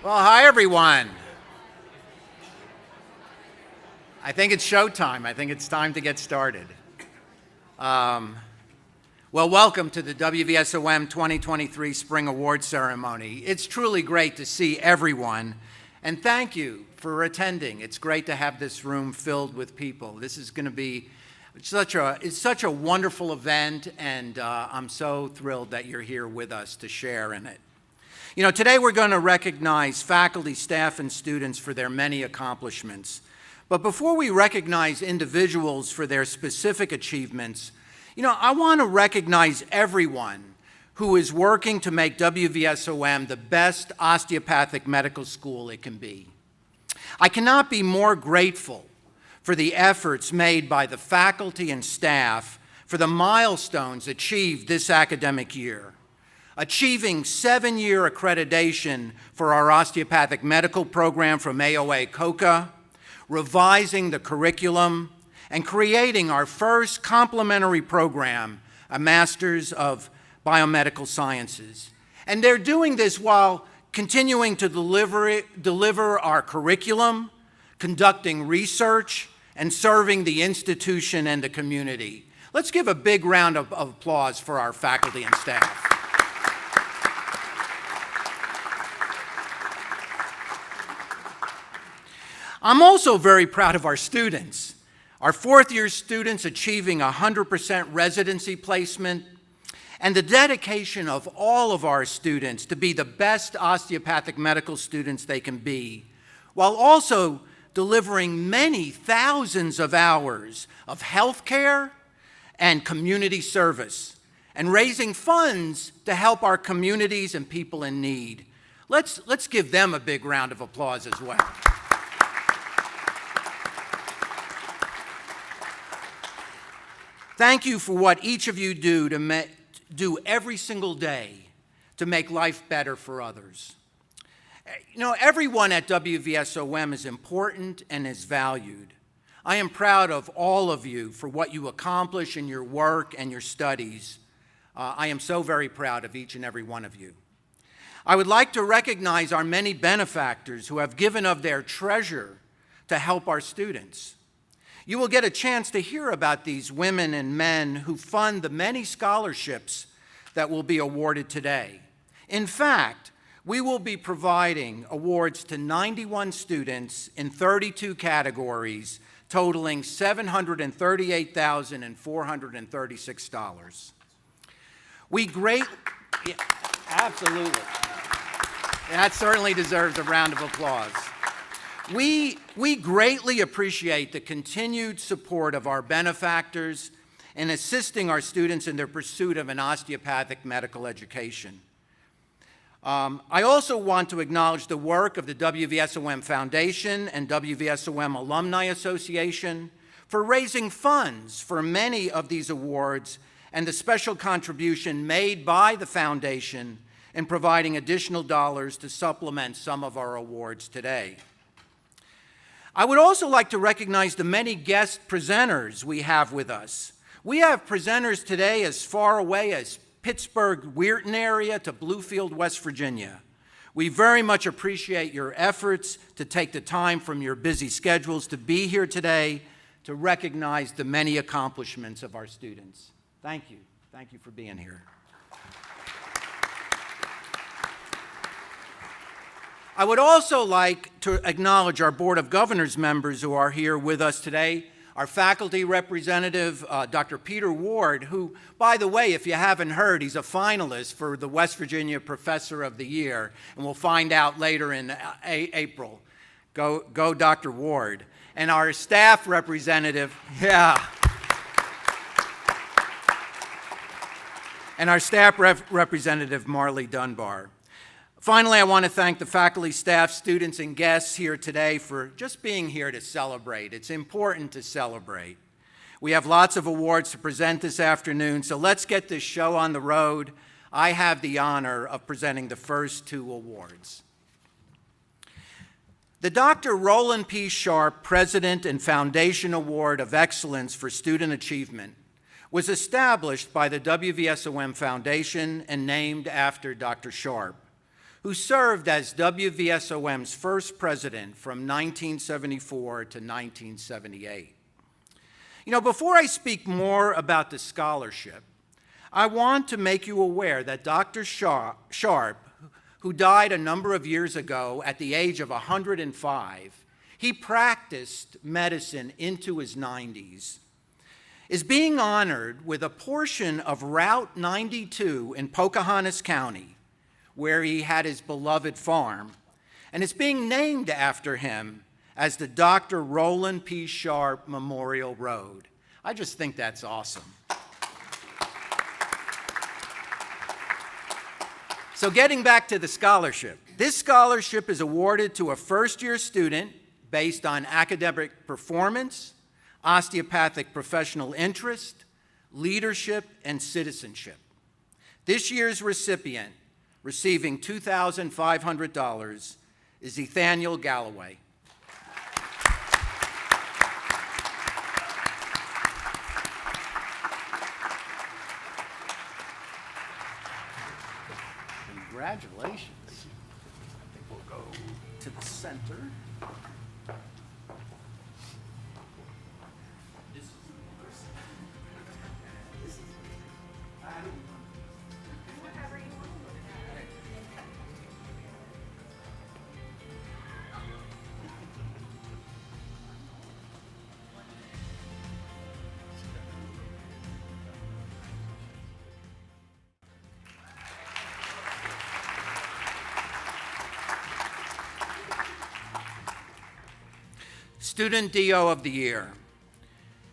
Well, hi, everyone. I think it's showtime. I think it's time to get started. Well, welcome to the WVSOM 2023 Spring Award Ceremony. It's truly great to see everyone, and thank you for attending. It's great to have this room filled with people. This is going to be such a wonderful event, and I'm so thrilled that you're here with us to share in it. You know, today we're going to recognize faculty, staff, and students for their many accomplishments. But before we recognize individuals for their specific achievements, you know, I want to recognize everyone who is working to make WVSOM the best osteopathic medical school it can be. I cannot be more grateful for the efforts made by the faculty and staff for the milestones achieved this academic year. Achieving 7-year accreditation for our osteopathic medical program from AOA COCA, revising the curriculum, and creating our first complementary program, a Master's of Biomedical Sciences. And they're doing this while continuing to deliver our curriculum, conducting research, and serving the institution and the community. Let's give a big round of applause for our faculty and staff. I'm also very proud of our students. Our fourth-year students achieving 100% residency placement, and the dedication of all of our students to be the best osteopathic medical students they can be, while also delivering many thousands of hours of healthcare and community service, and raising funds to help our communities and people in need. Let's give them a big round of applause as well. Thank you for what each of you do every single day to make life better for others. You know, everyone at WVSOM is important and is valued. I am proud of all of you for what you accomplish in your work and your studies. I am so very proud of each and every one of you. I would like to recognize our many benefactors who have given of their treasure to help our students. You will get a chance to hear about these women and men who fund the many scholarships that will be awarded today. In fact, we will be providing awards to 91 students in 32 categories, totaling $738,436. Yeah, absolutely. That certainly deserves a round of applause. We greatly appreciate the continued support of our benefactors in assisting our students in their pursuit of an osteopathic medical education. I also want to acknowledge the work of the WVSOM Foundation and WVSOM Alumni Association for raising funds for many of these awards and the special contribution made by the Foundation in providing additional dollars to supplement some of our awards today. I would also like to recognize the many guest presenters we have with us. We have presenters today as far away as Pittsburgh, Weirton area to Bluefield, West Virginia. We very much appreciate your efforts to take the time from your busy schedules to be here today to recognize the many accomplishments of our students. Thank you. Thank you for being here. I would also like to acknowledge our Board of Governors members who are here with us today. Our faculty representative, Dr. Peter Ward, who, by the way, if you haven't heard, he's a finalist for the West Virginia Professor of the Year, and we'll find out later in April. Go Dr. Ward. And our staff representative, and our staff representative, Marley Dunbar. Finally, I want to thank the faculty, staff, students, and guests here today for just being here to celebrate. It's important to celebrate. We have lots of awards to present this afternoon, so let's get this show on the road. I have the honor of presenting the first two awards. The Dr. Roland P. Sharp President and Foundation Award of Excellence for Student Achievement was established by the WVSOM Foundation and named after Dr. Sharp, who served as WVSOM's first president from 1974 to 1978. You know, before I speak more about the scholarship, I want to make you aware that Dr. Sharp, who died a number of years ago at the age of 105, he practiced medicine into his 90s, is being honored with a portion of Route 92 in Pocahontas County, where he had his beloved farm, and it's being named after him as the Dr. Roland P. Sharp Memorial Road. I just think that's awesome. So getting back to the scholarship, this scholarship is awarded to a first-year student based on academic performance, osteopathic professional interest, leadership, and citizenship. This year's recipient, receiving $2,500, is Ethaniel Galloway. Congratulations. I think we'll go to the center. Student DO of the Year.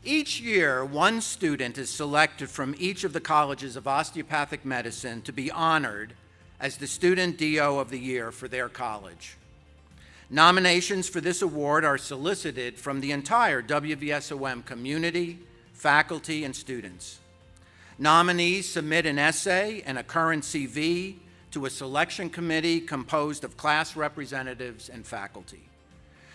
Each year, one student is selected from each of the colleges of osteopathic medicine to be honored as the Student DO of the Year for their college. Nominations for this award are solicited from the entire WVSOM community, faculty, and students. Nominees submit an essay and a current CV to a selection committee composed of class representatives and faculty.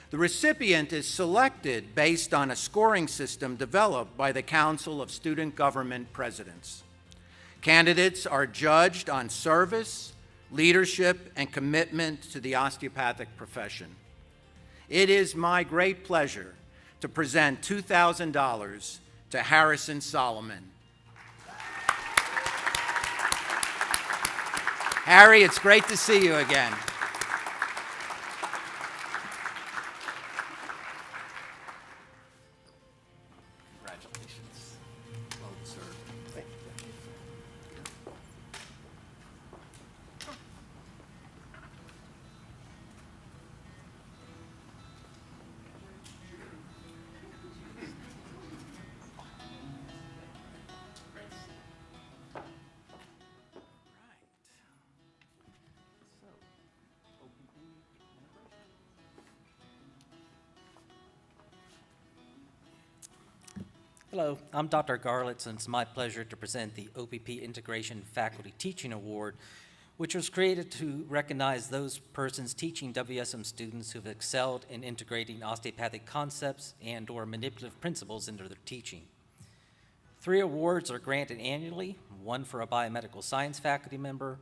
The recipient is selected based on a scoring system developed by the Council of Student Government Presidents. Candidates are judged on service, leadership, and commitment to the osteopathic profession. It is my great pleasure to present $2,000 to Harrison Solomon. Harry, it's great to see you again. Hello, I'm Dr. Garlitz, and it's my pleasure to present the OPP Integration Faculty Teaching Award, which was created to recognize those persons teaching WSM students who have excelled in integrating osteopathic concepts and/or manipulative principles into their teaching. 3 awards are granted annually, one for a biomedical science faculty member,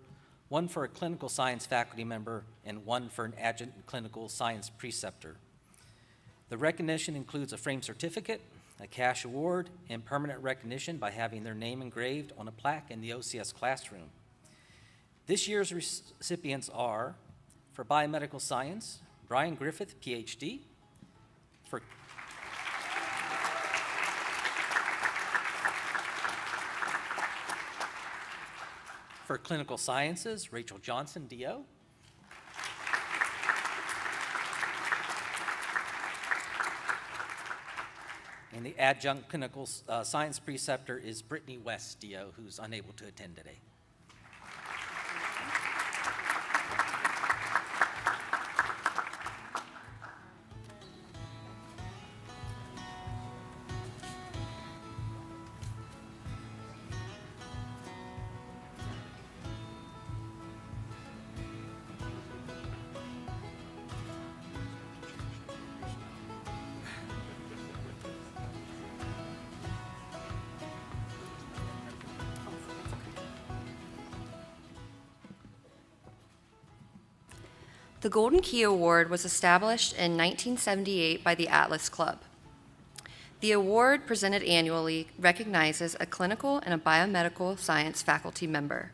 one for a clinical science faculty member, and one for an adjunct clinical science preceptor. The recognition includes a framed certificate, a cash award, and permanent recognition by having their name engraved on a plaque in the OCS classroom. This year's recipients are, for biomedical science, Brian Griffith, PhD, for clinical sciences, Rachel Johnson, DO, and the adjunct clinical science preceptor is Brittany West, DO, who's unable to attend today. The Golden Key Award was established in 1978 by the Atlas Club. The award, presented annually, recognizes a clinical and a biomedical science faculty member.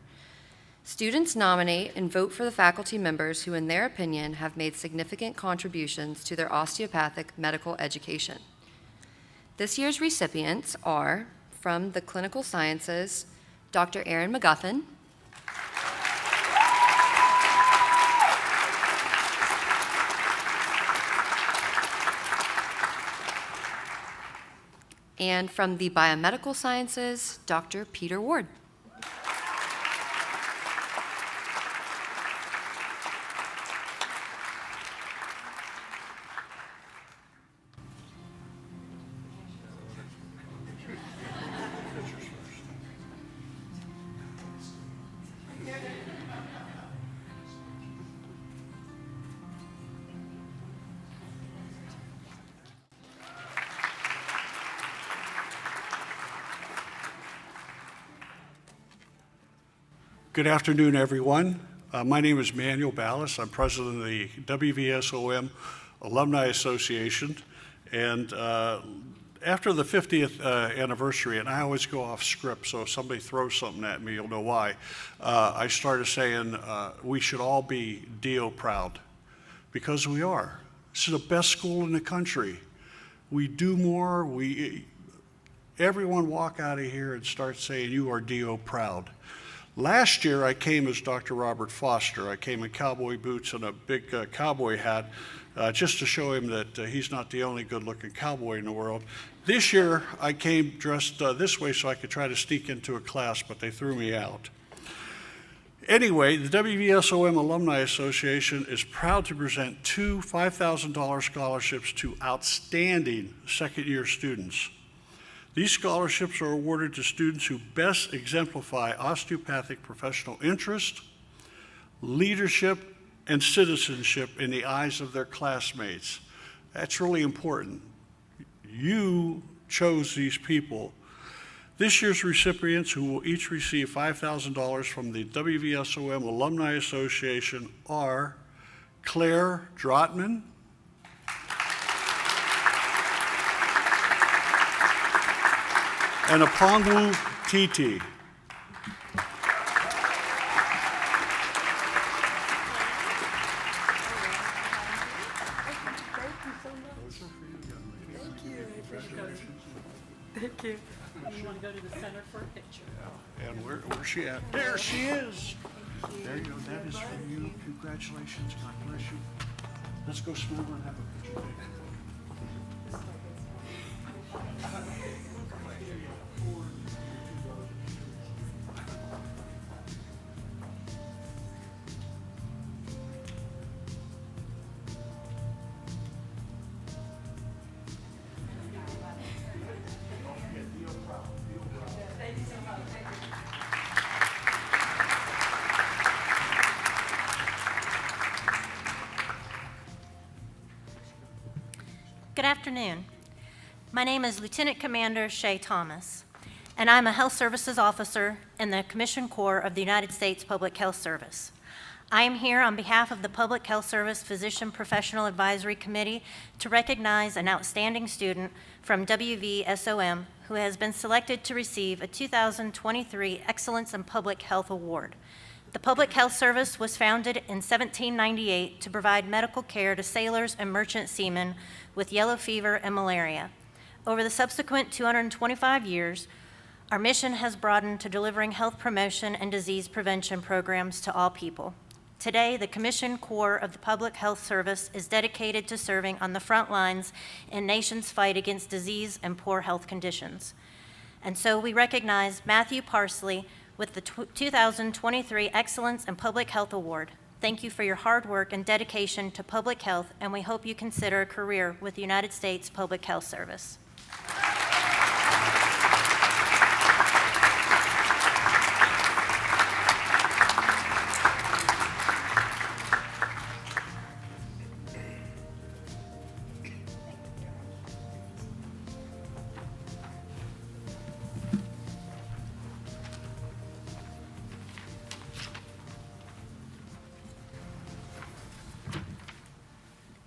Students nominate and vote for the faculty members who, in their opinion, have made significant contributions to their osteopathic medical education. This year's recipients are, from the Clinical Sciences, Dr. Aaron McGuffin, and from the Biomedical Sciences, Dr. Peter Ward. Good afternoon, everyone. My name is Manuel Ballas. I'm president of the WVSOM Alumni Association. And after the 50th anniversary, and I always go off script, so if somebody throws something at me, you'll know why, I started saying we should all be DO proud, because we are. This is the best school in the country. We do more. Everyone walk out of here and start saying you are DO proud. Last year, I came as Dr. Robert Foster. I came in cowboy boots and a big cowboy hat, just to show him that he's not the only good-looking cowboy in the world. This year, I came dressed this way so I could try to sneak into a class, but they threw me out. Anyway, the WVSOM Alumni Association is proud to present two $5,000 scholarships to outstanding second-year students. These scholarships are awarded to students who best exemplify osteopathic professional interest, leadership, and citizenship in the eyes of their classmates. That's really important. You chose these people. This year's recipients, who will each receive $5,000 from the WVSOM Alumni Association, are Claire Drotman, and Apongwu Titi. Thank you. You want to go to the center for a picture? And where's she at? There she is. There you go. That is for you. Congratulations. God bless you. Let's go smell and have a picture. Good afternoon. My name is Lieutenant Commander Shay Thomas, and I'm a Health Services Officer in the Commissioned Corps of the United States Public Health Service. I am here on behalf of the Public Health Service Physician Professional Advisory Committee to recognize an outstanding student from WVSOM who has been selected to receive a 2023 Excellence in Public Health Award. The Public Health Service was founded in 1798 to provide medical care to sailors and merchant seamen with yellow fever and malaria. Over the subsequent 225 years, our mission has broadened to delivering health promotion and disease prevention programs to all people. Today, the Commissioned Corps of the Public Health Service is dedicated to serving on the front lines in nation's fight against disease and poor health conditions. And so we recognize Matthew Parsley with the 2023 Excellence in Public Health Award. Thank you for your hard work and dedication to public health, and we hope you consider a career with the United States Public Health Service.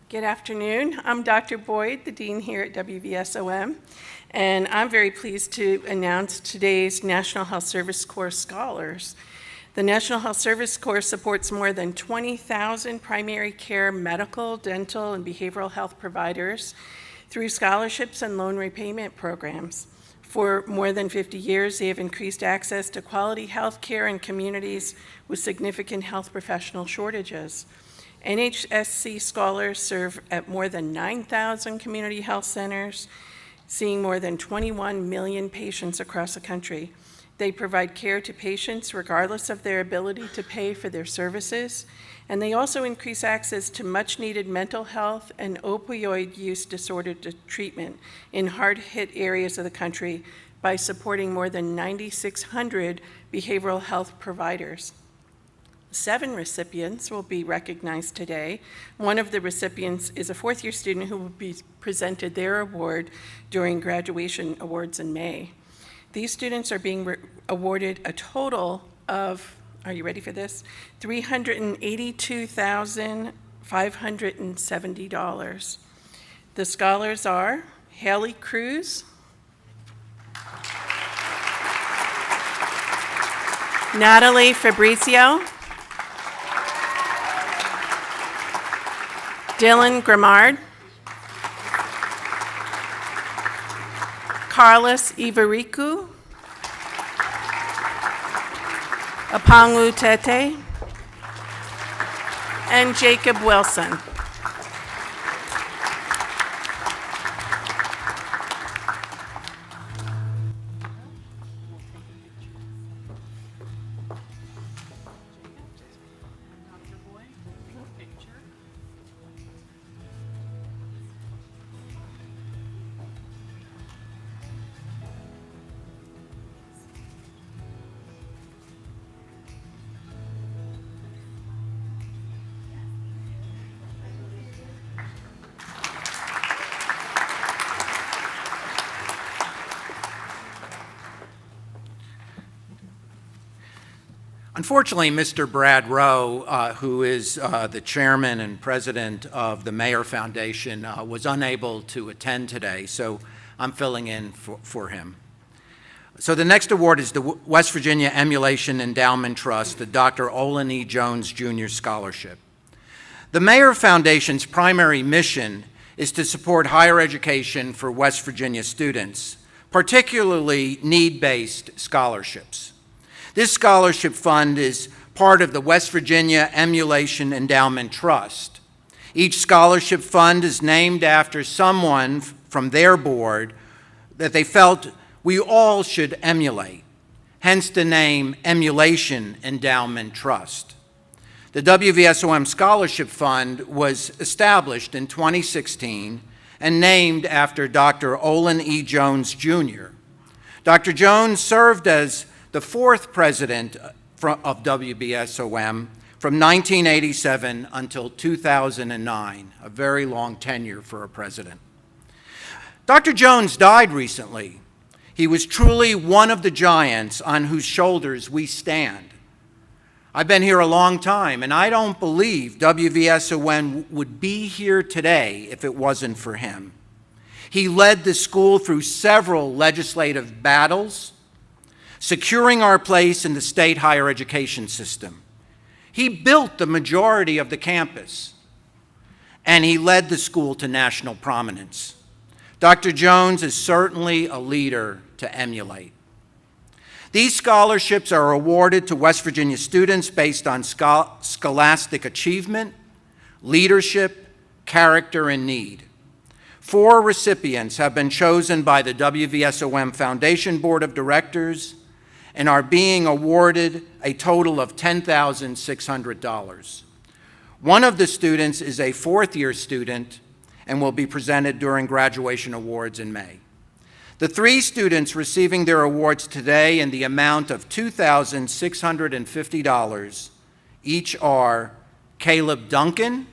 Good afternoon. I'm Dr. Boyd, the Dean here at WVSOM, and I'm very pleased to announce today's National Health Service Corps Scholars. The National Health Service Corps supports more than 20,000 primary care, medical, dental, and behavioral health providers through scholarships and loan repayment programs. For more than 50 years, they have increased access to quality health care in communities with significant health professional shortages. NHSC scholars serve at more than 9,000 community health centers, seeing more than 21 million patients across the country. They provide care to patients regardless of their ability to pay for their services, and they also increase access to much-needed mental health and opioid use disorder treatment in hard-hit areas of the country by supporting more than 9,600 behavioral health providers. 7 recipients will be recognized today. One of the recipients is a fourth-year student who will be presented their award during graduation awards in May. These students are being awarded a total of, are you ready for this? $382,570. The scholars are Haley Cruz, Natalie Fabrizio, Dylan Grimard, Carlos Ivariku, Apangu Tete, and Jacob Wilson. Unfortunately, Mr. Brad Rowe, who is the chairman and president of the Mayer Foundation, was unable to attend today, so I'm filling in for him. So the next award is the West Virginia Emulation Endowment Trust, the Dr. Olin E. Jones Jr. Scholarship. The Mayer Foundation's primary mission is to support higher education for West Virginia students, particularly need-based scholarships. This scholarship fund is part of the West Virginia Emulation Endowment Trust. Each scholarship fund is named after someone from their board that they felt we all should emulate, hence the name Emulation Endowment Trust. The WVSOM Scholarship Fund was established in 2016 and named after Dr. Olin E. Jones, Jr. Dr. Jones served as the 4th president of WVSOM from 1987 until 2009, a very long tenure for a president. Dr. Jones died recently. He was truly one of the giants on whose shoulders we stand. I've been here a long time, and I don't believe WVSOM would be here today if it wasn't for him. He led the school through several legislative battles, securing our place in the state higher education system. He built the majority of the campus, and he led the school to national prominence. Dr. Jones is certainly a leader to emulate. These scholarships are awarded to West Virginia students based on scholastic achievement, leadership, character, and need. 4 recipients have been chosen by the WVSOM Foundation Board of Directors and are being awarded a total of $10,600. One of the students is a 4th-year student and will be presented during graduation awards in May. The 3 students receiving their awards today in the amount of $2,650 each are Caleb Duncan,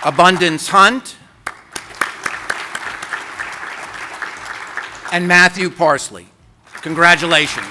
Abundance Hunt, and Matthew Parsley. Congratulations.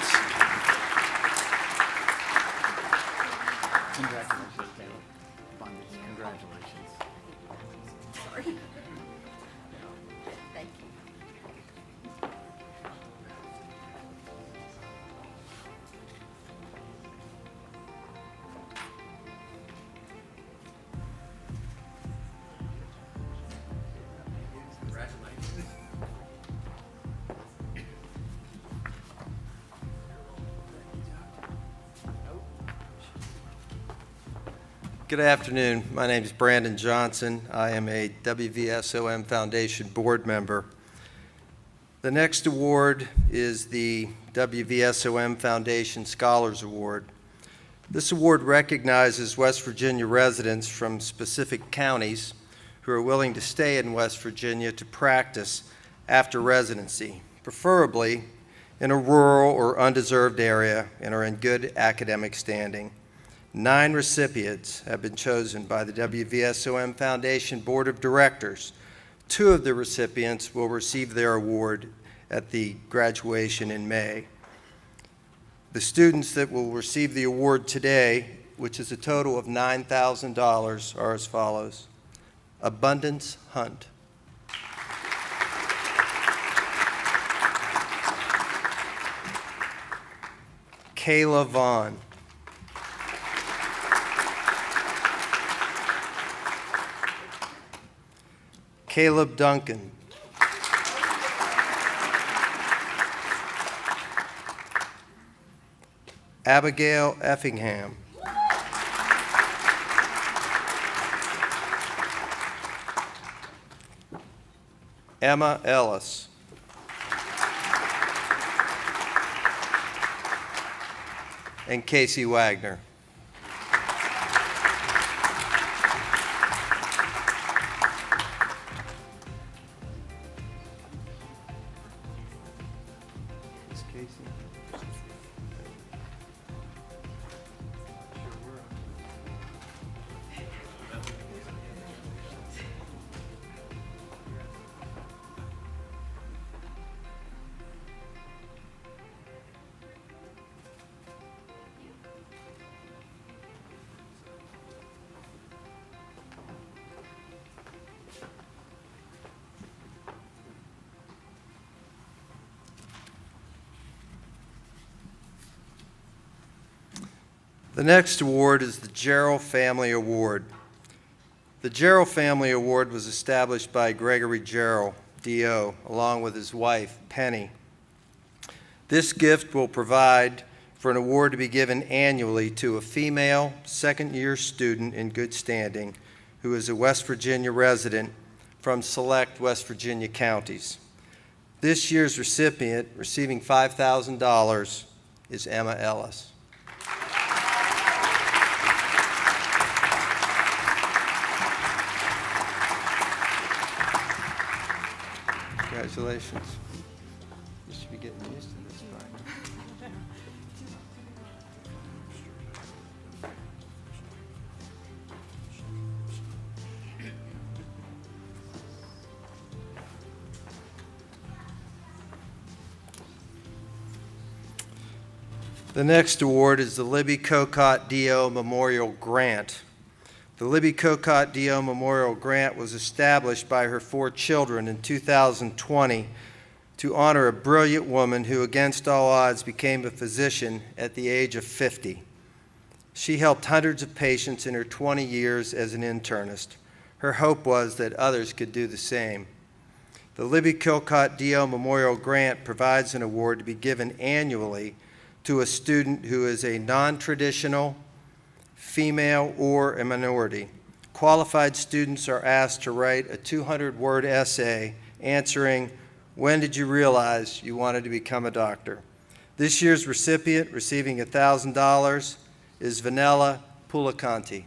Good afternoon. My name is Brandon Johnson. I am a WVSOM Foundation board member. The next award is the WVSOM Foundation Scholars Award. This award recognizes West Virginia residents from specific counties who are willing to stay in West Virginia to practice after residency, preferably in a rural or undeserved area and are in good academic standing. 9 recipients have been chosen by the WVSOM Foundation Board of Directors. 2 of the recipients will receive their award at the graduation in May. The students that will receive the award today, which is a total of $9,000, are as follows. Abundance Hunt. Kayla Vaughn. Caleb Duncan. Abigail Effingham. Emma Ellis. And Casey Wagner. Is Casey? The next award is the Jarrell Family Award. The Jarrell Family Award was established by Gregory Jarrell, D.O., along with his wife, Penny. This gift will provide for an award to be given annually to a female second-year student in good standing who is a West Virginia resident from select West Virginia counties. This year's recipient, receiving $5,000, is Emma Ellis. Congratulations. You should be getting used to this by now. The next award is the Libby Cocott D.O. Memorial Grant. The Libby Cocott D.O. Memorial Grant was established by her 4 children in 2020 to honor a brilliant woman who, against all odds, became a physician at the age of 50. She helped hundreds of patients in her 20 years as an internist. Her hope was that others could do the same. The Libby Cocott D.O. Memorial Grant provides an award to be given annually to a student who is a non-traditional, female, or a minority. Qualified students are asked to write a 200-word essay answering, "When did you realize you wanted to become a doctor?" This year's recipient receiving $1,000 is Vanella Pulicanti.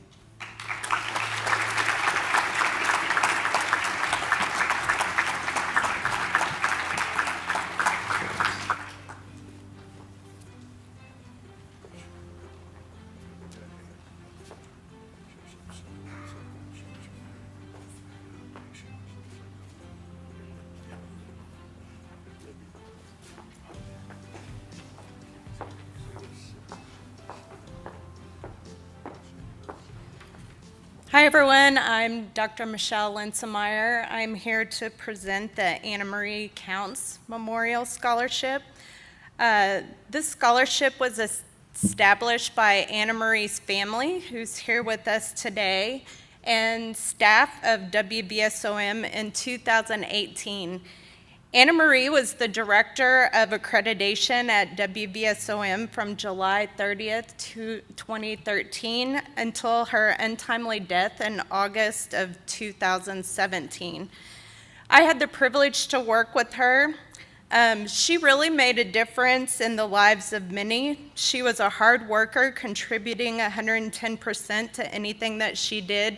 Hi, everyone. I'm Dr. Michelle Linsemeyer. I'm here to present the Anna Marie Counts Memorial Scholarship. This scholarship was established by Anna Marie's family, who's here with us today, and staff of WVSOM in 2018. Anna Marie was the Director of Accreditation at WVSOM from July 30th to 2013 until her untimely death in August of 2017. I had the privilege to work with her. She really made a difference in the lives of many. She was a hard worker, contributing 110% to anything that she did,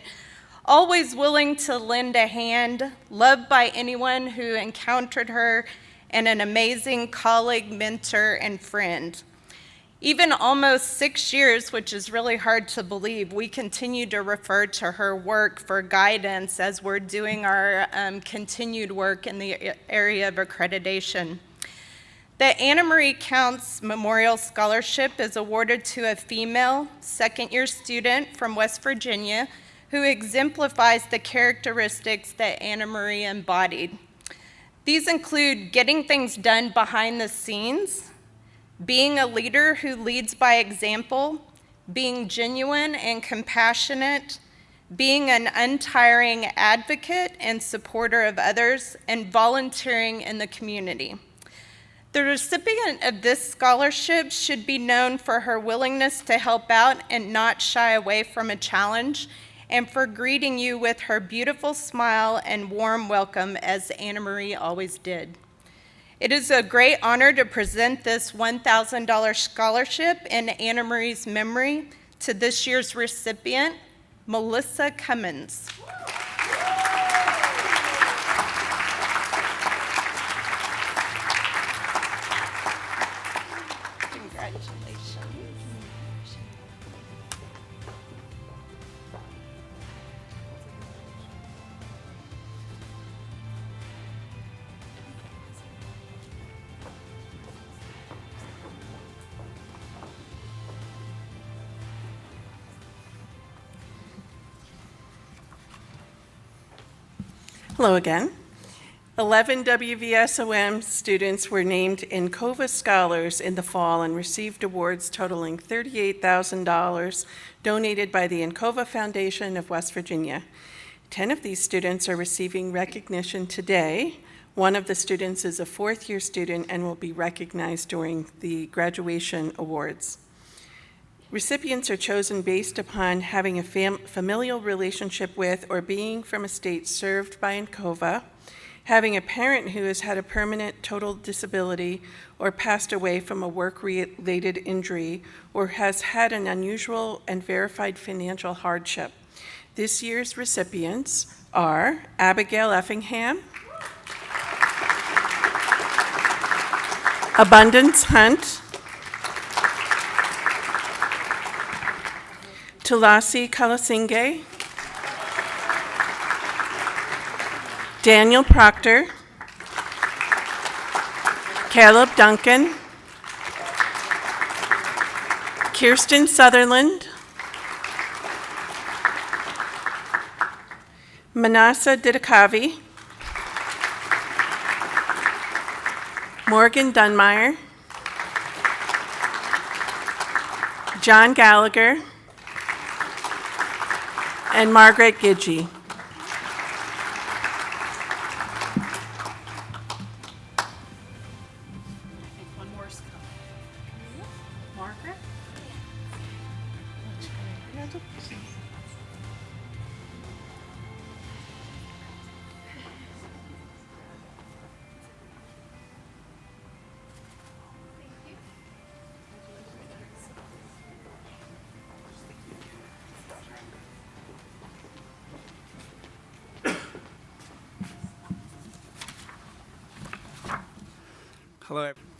always willing to lend a hand, loved by anyone who encountered her, and an amazing colleague, mentor, and friend. Even almost 6 years, which is really hard to believe, we continue to refer to her work for guidance as we're doing our continued work in the area of accreditation. The Anna Marie Counts Memorial Scholarship is awarded to a female second-year student from West Virginia who exemplifies the characteristics that Anna Marie embodied. These include getting things done behind the scenes, being a leader who leads by example, being genuine and compassionate, being an untiring advocate and supporter of others, and volunteering in the community. The recipient of this scholarship should be known for her willingness to help out and not shy away from a challenge, and for greeting you with her beautiful smile and warm welcome, as Anna Marie always did. It is a great honor to present this $1,000 scholarship in Anna Marie's memory to this year's recipient, Melissa Cummins. Congratulations. Hello again. 11 WVSOM students were named Encova Scholars in the fall and received awards totaling $38,000 donated by the Encova Foundation of West Virginia. 10 of these students are receiving recognition today. One of the students is a fourth-year student and will be recognized during the graduation awards. Recipients are chosen based upon having a familial relationship with or being from a state served by Encova, having a parent who has had a permanent total disability or passed away from a work-related injury, or has had an unusual and verified financial hardship. This year's recipients are Abigail Effingham, Abundance Hunt, Tulasi Kalasinge, Daniel Proctor, Caleb Duncan, Kirsten Sutherland, Manasa Didakavi, Morgan Dunmeyer, John Gallagher, and Margaret Gidgey. One more is coming. Margaret?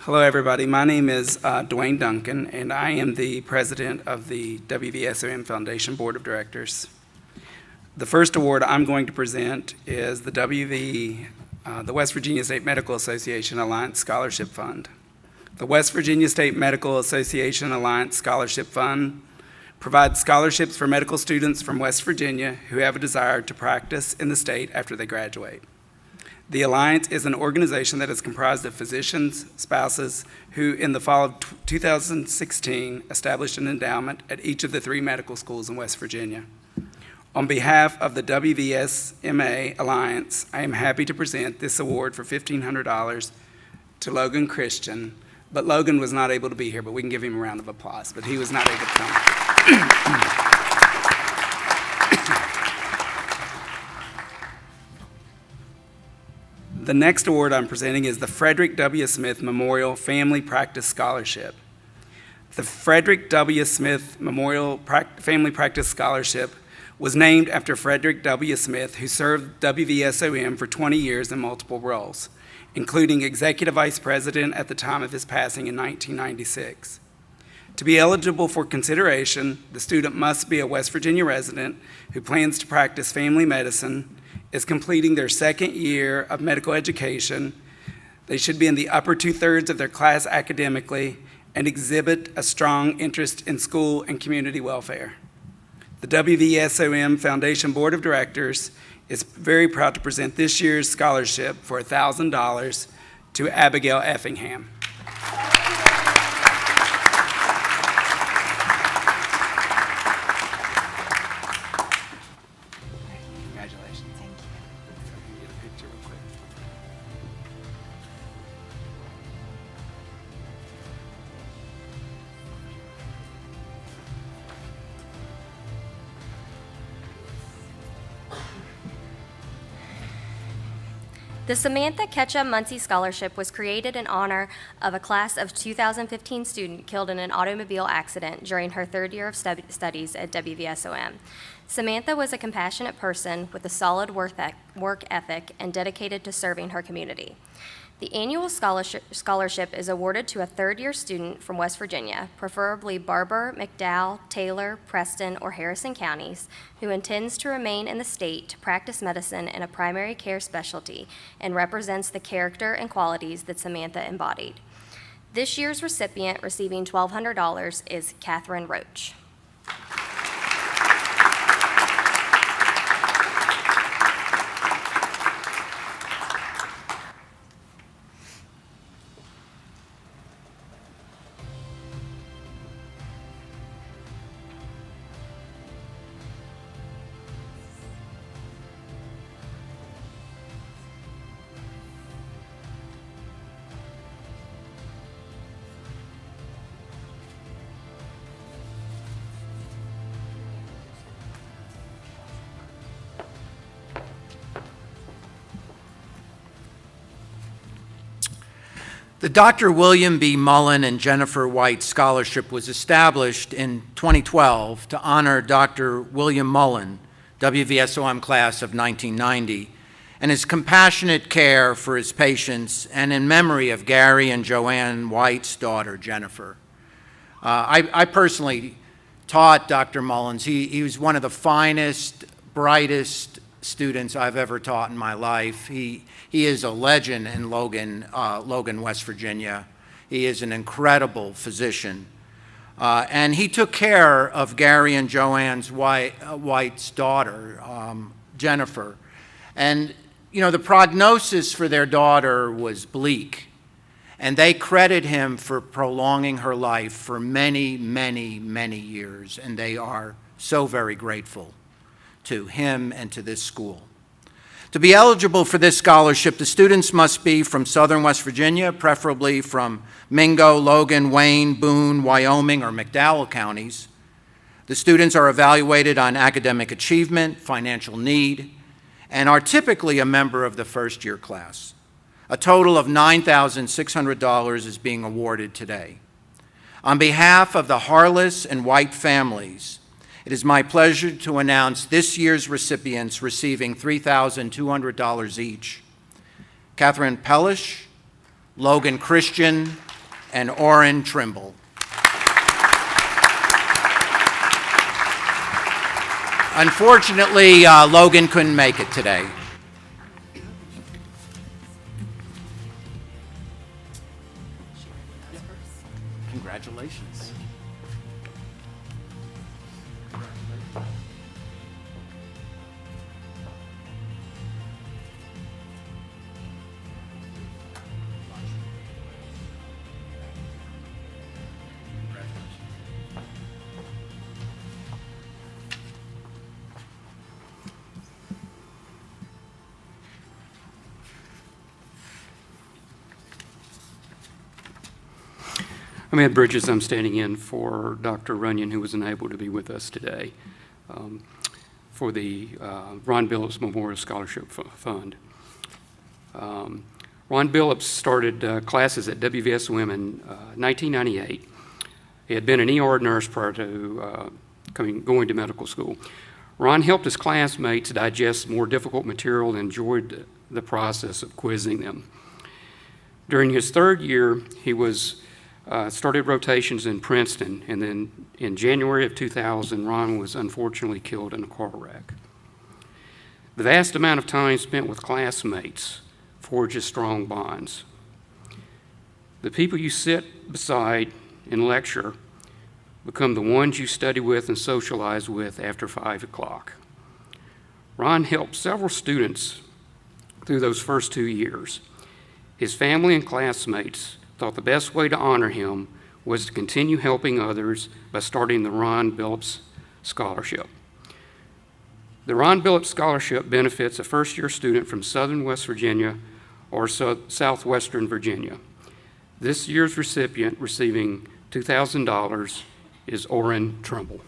Hello, everybody. My name is Dwayne Duncan, and I am the president of the WVSOM Foundation Board of Directors. The first award I'm going to present is the West Virginia State Medical Association Alliance Scholarship Fund. The West Virginia State Medical Association Alliance Scholarship Fund provides scholarships for medical students from West Virginia who have a desire to practice in the state after they graduate. The Alliance is an organization that is comprised of physicians, spouses, who in the fall of 2016 established an endowment at each of the 3 medical schools in West Virginia. On behalf of the WVSMA Alliance, I am happy to present this award for $1,500 to Logan Christian, but Logan was not able to be here, but we can give him a round of applause, but he was not able to come. The next award I'm presenting is the Frederick W. Smith Memorial Family Practice Scholarship. The Frederick W. Smith Memorial Family Practice Scholarship was named after Frederick W. Smith, who served WVSOM for 20 years in multiple roles, including Executive Vice President at the time of his passing in 1996. To be eligible for consideration, the student must be a West Virginia resident who plans to practice family medicine, is completing their second year of medical education. They should be in the upper two-thirds of their class academically and exhibit a strong interest in school and community welfare. The WVSOM Foundation Board of Directors is very proud to present this year's scholarship for $1,000 to Abigail Effingham. Congratulations. Thank you. Get a picture real quick. The Samantha Ketchum Muncie Scholarship was created in honor of a class of 2015 student killed in an automobile accident during her third year of studies at WVSOM. Samantha was a compassionate person with a solid work ethic and dedicated to serving her community. The annual scholarship is awarded to a third-year student from West Virginia, preferably Barber, McDowell, Taylor, Preston, or Harrison counties, who intends to remain in the state to practice medicine in a primary care specialty and represents the character and qualities that Samantha embodied. This year's recipient receiving $1,200 is Catherine Roach. The Dr. William B. Mullen and Jennifer White Scholarship was established in 2012 to honor Dr. William Mullen, WVSOM class of 1990, and his compassionate care for his patients, and in memory of Gary and Joanne White's daughter, Jennifer. I personally taught Dr. Mullins. He was one of the finest, brightest students I've ever taught in my life. He is a legend in Logan, West Virginia. He is an incredible physician. And he took care of Gary and Joanne's White's daughter, Jennifer. And, you know, the prognosis for their daughter was bleak. And they credit him for prolonging her life for many, many, many years. And they are so very grateful to him and to this school. To be eligible for this scholarship, the students must be from southern West Virginia, preferably from Mingo, Logan, Wayne, Boone, Wyoming, or McDowell counties. The students are evaluated on academic achievement, financial need, and are typically a member of the first-year class. A total of $9,600 is being awarded today. On behalf of the Harless and White families, it is my pleasure to announce this year's recipients receiving $3,200 each: Catherine Pellish, Logan Christian, and Orrin Trimble. Unfortunately, Logan couldn't make it today. Congratulations. I'm Ed Bridges. I'm standing in for Dr. Runyon, who was unable to be with us today, for the Ron Billups Memorial Scholarship Fund. Ron Billups started classes at WVSOM in 1998. He had been an ER nurse prior to going to medical school. Ron helped his classmates digest more difficult material and enjoyed the process of quizzing them. During his third year, he started rotations in Princeton, and then in January of 2000, Ron was unfortunately killed in a car wreck. The vast amount of time spent with classmates forges strong bonds. The people you sit beside and lecture become the ones you study with and socialize with after 5 o'clock. Ron helped several students through those first 2 years. His family and classmates thought the best way to honor him was to continue helping others by starting the Ron Billups Scholarship. The Ron Billups Scholarship benefits a first-year student from Southern West Virginia or Southwestern Virginia. This year's recipient receiving $2,000 is Orrin Trumbull.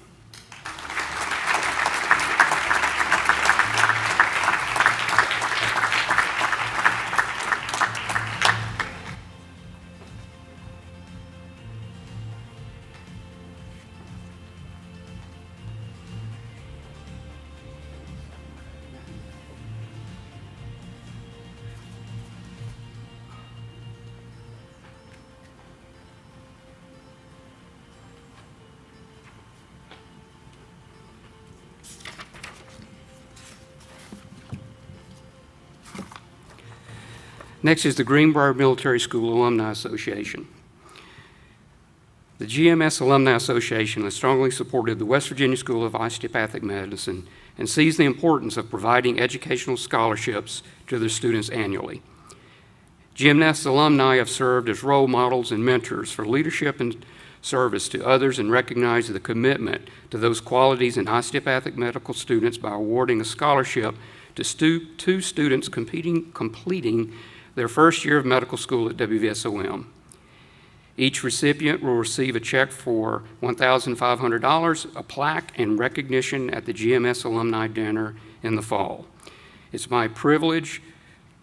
Next is the Greenbrier Military School Alumni Association. The GMS Alumni Association has strongly supported the West Virginia School of Osteopathic Medicine and sees the importance of providing educational scholarships to their students annually. GMS alumni have served as role models and mentors for leadership and service to others and recognize the commitment to those qualities in osteopathic medical students by awarding a scholarship to two students completing their first year of medical school at WVSOM. Each recipient will receive a check for $1,500, a plaque, and recognition at the GMS Alumni Dinner in the fall. It's my privilege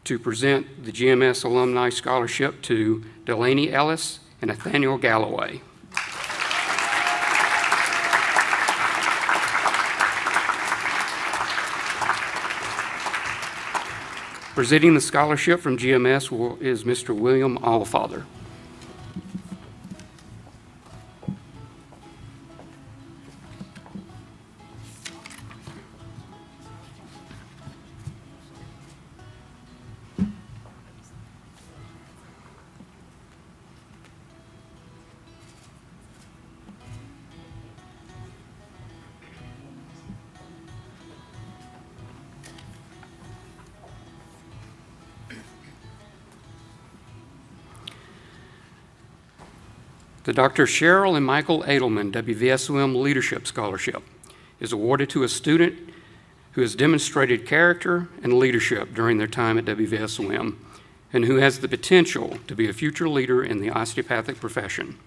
to present the GMS Alumni Scholarship to Delaney Ellis and Nathaniel Galloway. Presenting the scholarship from GMS is Mr. William Allfather. The Dr. Cheryl and Michael Edelman WVSOM Leadership Scholarship is awarded to a student who has demonstrated character and leadership during their time at WVSOM and who has the potential to be a future leader in the osteopathic profession.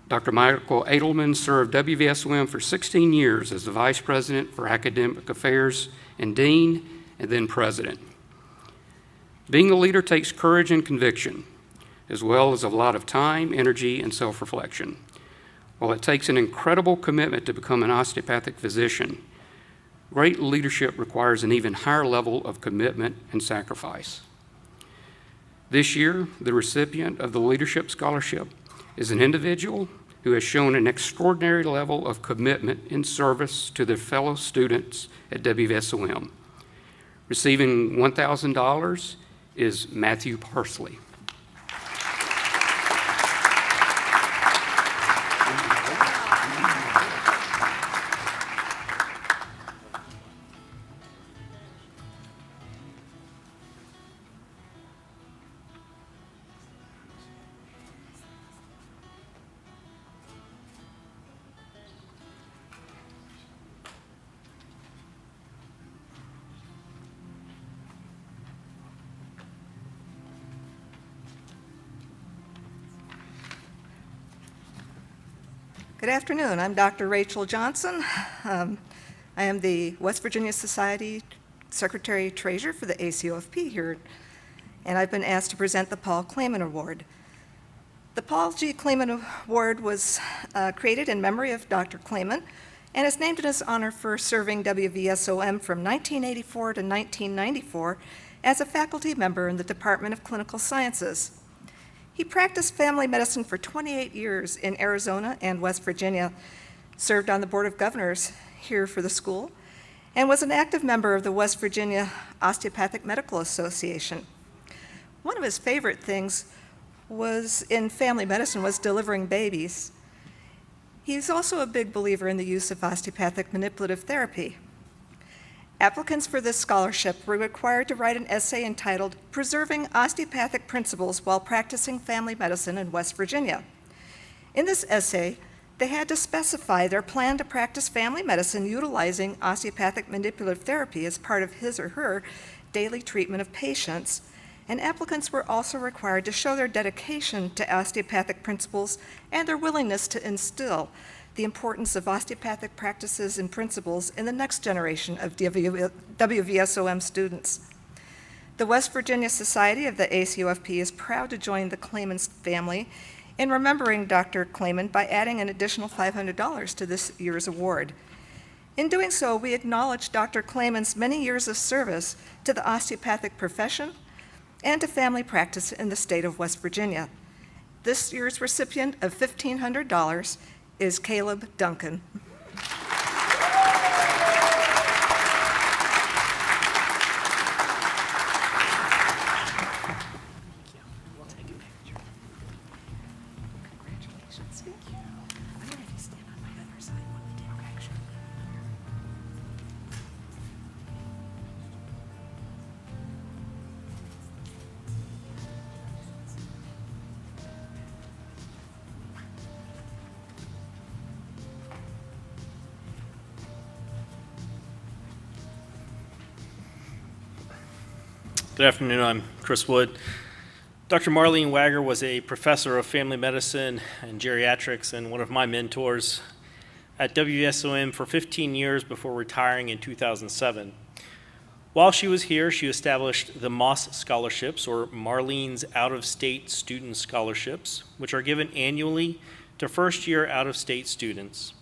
Dr. Michael Edelman served WVSOM for 16 years as the Vice President for Academic Affairs and Dean, and then President. Being a leader takes courage and conviction, as well as a lot of time, energy, and self-reflection. While it takes an incredible commitment to become an osteopathic physician, great leadership requires an even higher level of commitment and sacrifice. This year, the recipient of the Leadership Scholarship is an individual who has shown an extraordinary level of commitment in service to their fellow students at WVSOM. Receiving $1,000 is Matthew Parsley. Good afternoon. I'm Dr. Rachel Johnson. I am the West Virginia Society Secretary Treasurer for the ACOFP here, and I've been asked to present the Paul Clayman Award. The Paul G. Clayman Award was created in memory of Dr. Clayman and is named in his honor for serving WVSOM from 1984 to 1994 as a faculty member in the Department of Clinical Sciences. He practiced family medicine for 28 years in Arizona and West Virginia, served on the Board of Governors here for the school, and was an active member of the West Virginia Osteopathic Medical Association. One of his favorite things was in family medicine was delivering babies. He's also a big believer in the use of osteopathic manipulative therapy. Applicants for this scholarship were required to write an essay entitled Preserving Osteopathic Principles While Practicing Family Medicine in West Virginia. In this essay, they had to specify their plan to practice family medicine utilizing osteopathic manipulative therapy as part of his or her daily treatment of patients, and applicants were also required to show their dedication to osteopathic principles and their willingness to instill the importance of osteopathic practices and principles in the next generation of WVSOM students. The West Virginia Society of the ACOFP is proud to join the Clayman family in remembering Dr. Clayman by adding an additional $500 to this year's award. In doing so, we acknowledge Dr. Clayman's many years of service to the osteopathic profession and to family practice in the state of West Virginia. This year's recipient of $1,500 is Caleb Duncan. Good afternoon, I'm Chris Wood. Dr. Marlene Wagger was a professor of family medicine and geriatrics and one of my mentors at WVSOM for 15 years before retiring in 2007. While she was here, she established the Moss Scholarships, or Marlene's Out-of-State Student Scholarships, which are given annually to first-year out-of-state students.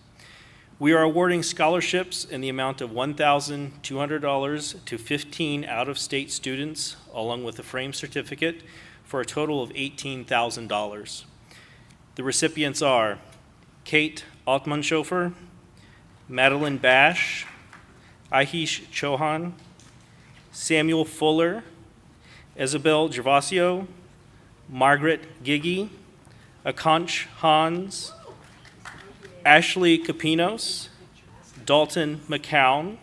We are awarding scholarships in the amount of $1,200 to 15 out-of-state students, along with a frame certificate, for a total of $18,000. The recipients are Kate Altmanshofer, Madeline Bash, Ahish Chauhan, Samuel Fuller, Isabel Gervasio, Margaret Giggy, Akansh Hans, Ashley Capinos, Dalton McCown,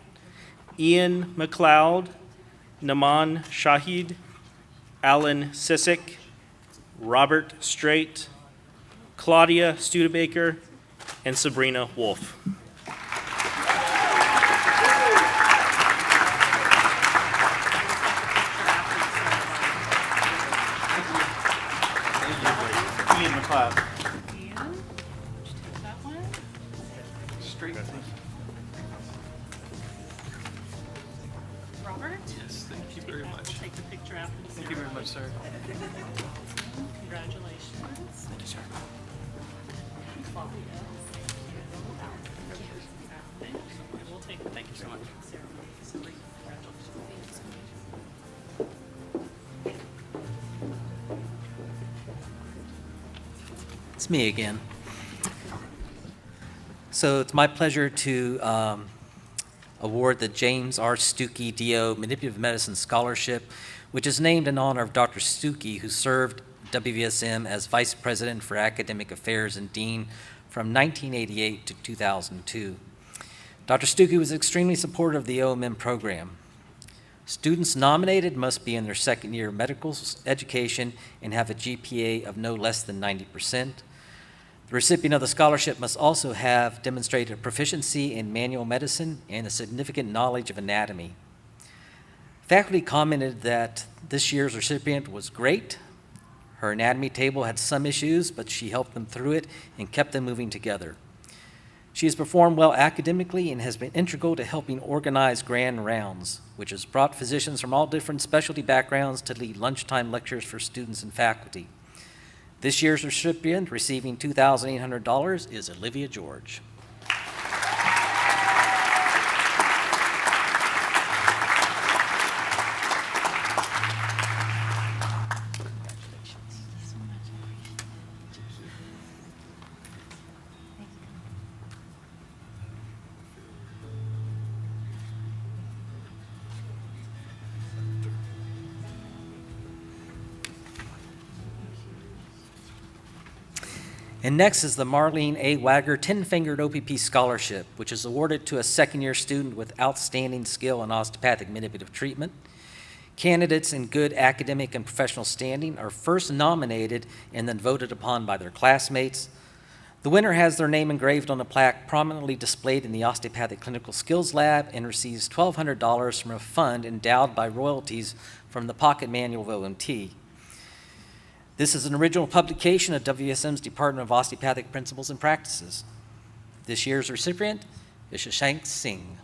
Ian McLeod, Naman Shahid, Alan Sissick, Robert Straight, Claudia Studebaker, and Sabrina Wolf. Ian McLeod. Robert? Yes, thank you very much. We'll take the picture after. Thank you very much, sir. Congratulations. Thank you, sir. Claudia. We'll take the Thank you so much. It's me again. So it's my pleasure to award the James R. Stuckey DO Manipulative Medicine Scholarship, which is named in honor of Dr. Stuckey, who served WVSM as Vice President for Academic Affairs and Dean from 1988 to 2002. Dr. Stuckey was extremely supportive of the OMM program. Students nominated must be in their second year of medical education and have a GPA of no less than 90%. The recipient of the scholarship must also have demonstrated proficiency in manual medicine and a significant knowledge of anatomy. Faculty commented that this year's recipient was great. Her anatomy table had some issues, but she helped them through it and kept them moving together. She has performed well academically and has been integral to helping organize Grand Rounds, which has brought physicians from all different specialty backgrounds to lead lunchtime lectures for students and faculty. This year's recipient receiving $2,800 is Olivia George. And next is the Marlene A. Wagger 10-Fingered OPP Scholarship, which is awarded to a second-year student with outstanding skill in osteopathic manipulative treatment. Candidates in good academic and professional standing are first nominated and then voted upon by their classmates. The winner has their name engraved on a plaque prominently displayed in the Osteopathic Clinical Skills Lab and receives $1,200 from a fund endowed by royalties from the Pocket Manual of OMT. This is an original publication of WSM's Department of Osteopathic Principles and Practices. This year's recipient is Shashank Singh.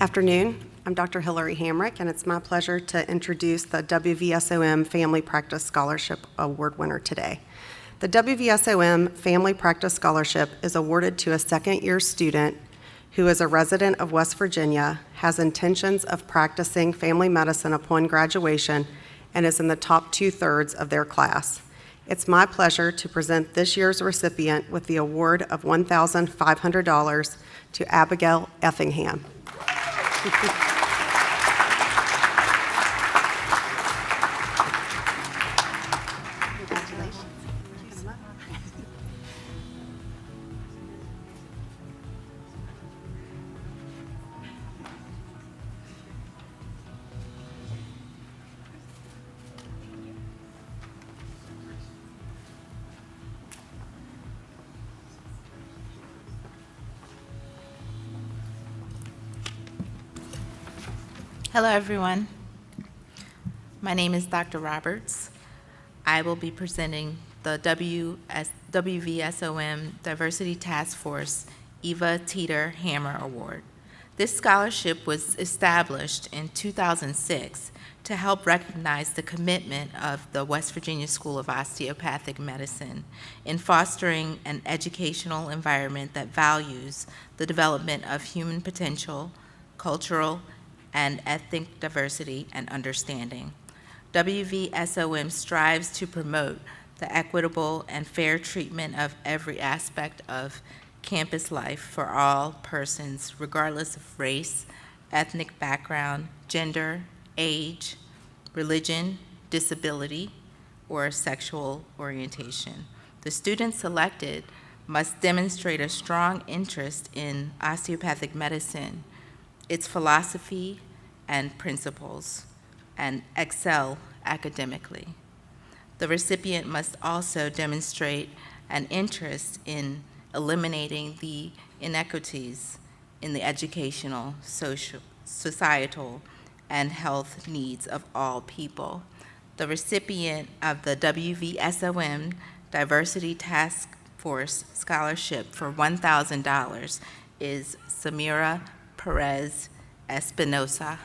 Afternoon. I'm Dr. Hillary Hamrick, and it's my pleasure to introduce the WVSOM Family Practice Scholarship Award winner today. The WVSOM Family Practice Scholarship is awarded to a second-year student who is a resident of West Virginia, has intentions of practicing family medicine upon graduation, and is in the top 2/3 of their class. It's my pleasure to present this year's recipient with the award of $1,500 to Abigail Effingham. Hello, everyone. My name is Dr. Roberts. I will be presenting the WVSOM Diversity Task Force Eva Teeter Hammer Award. This scholarship was established in 2006 to help recognize the commitment of the West Virginia School of Osteopathic Medicine in fostering an educational environment that values the development of human potential, cultural, and ethnic diversity and understanding. WVSOM strives to promote the equitable and fair treatment of every aspect of campus life for all persons, regardless of race, ethnic background, gender, age, religion, disability, or sexual orientation. The students selected must demonstrate a strong interest in osteopathic medicine, its philosophy and principles, and excel academically. The recipient must also demonstrate an interest in eliminating the inequities in the educational, social, societal, and health needs of all people. The recipient of the WVSOM Diversity Task Force Scholarship for $1,000 is Samira Perez Espinosa.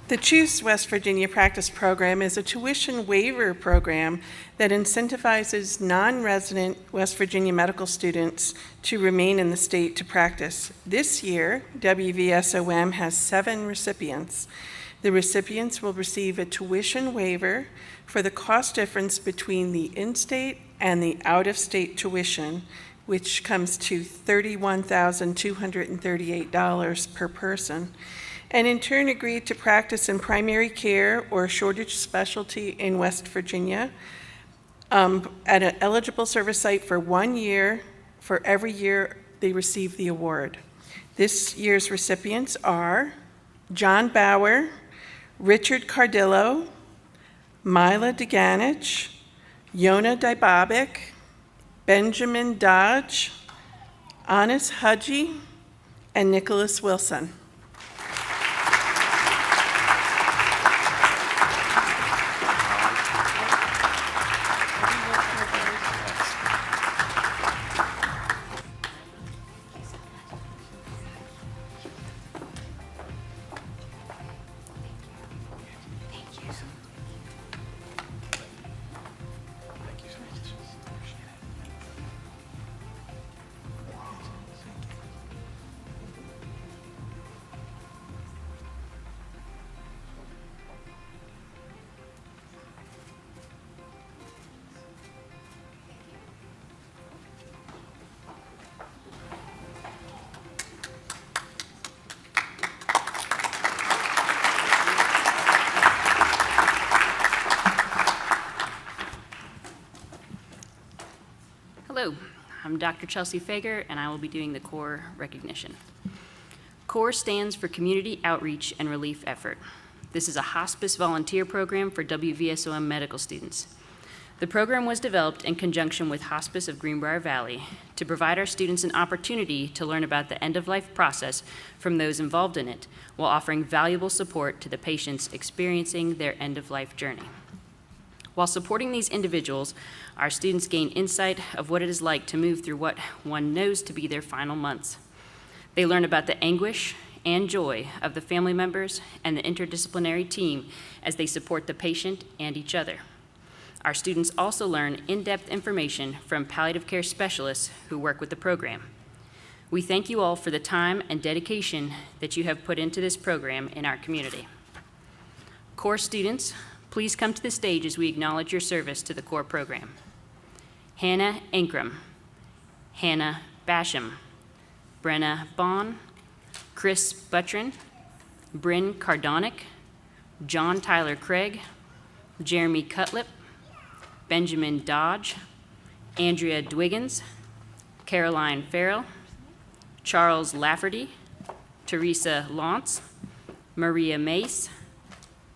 The Choose West Virginia Practice Program is a tuition waiver program that incentivizes non-resident West Virginia medical students to remain in the state to practice. This year, WVSOM has 7 recipients. The recipients will receive a tuition waiver for the cost difference between the in-state and the out-of-state tuition, which comes to $31,238 per person, and in turn agreed to practice in primary care or shortage specialty in West Virginia at an eligible service site for 1 year for every year they receive the award. This year's recipients are John Bauer, Richard Cardillo, Mila Deganich, Yona Dybabic, Benjamin Dodge, Anis Haji, and Nicholas Wilson. Hello, I'm Dr. Chelsea Fager, and I will be doing the CORE recognition. CORE stands for Community Outreach and Relief Effort. This is a hospice volunteer program for WVSOM medical students. The program was developed in conjunction with Hospice of Greenbrier Valley to provide our students an opportunity to learn about the end-of-life process from those involved in it, while offering valuable support to the patients experiencing their end-of-life journey. While supporting these individuals, our students gain insight of what it is like to move through what one knows to be their final months. They learn about the anguish and joy of the family members and the interdisciplinary team as they support the patient and each other. Our students also learn in-depth information from palliative care specialists who work with the program. We thank you all for the time and dedication that you have put into this program in our community. CORE students, please come to the stage as we acknowledge your service to the CORE program. Hannah Ankrum, Hannah Basham, Brenna Bond, Chris Buttrin, Bryn Cardonic, John Tyler Craig, Jeremy Cutlip, Benjamin Dodge, Andrea Dwiggins, Caroline Farrell, Charles Lafferty, Teresa Lantz, Maria Mace,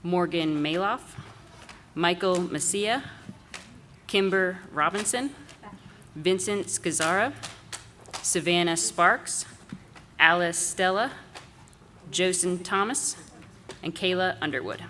Morgan Maloff, Michael Messia, Kimber Robinson, Vincent Scazzara, Savannah Sparks, Alice Stella, Josen Thomas, and Kayla Underwood.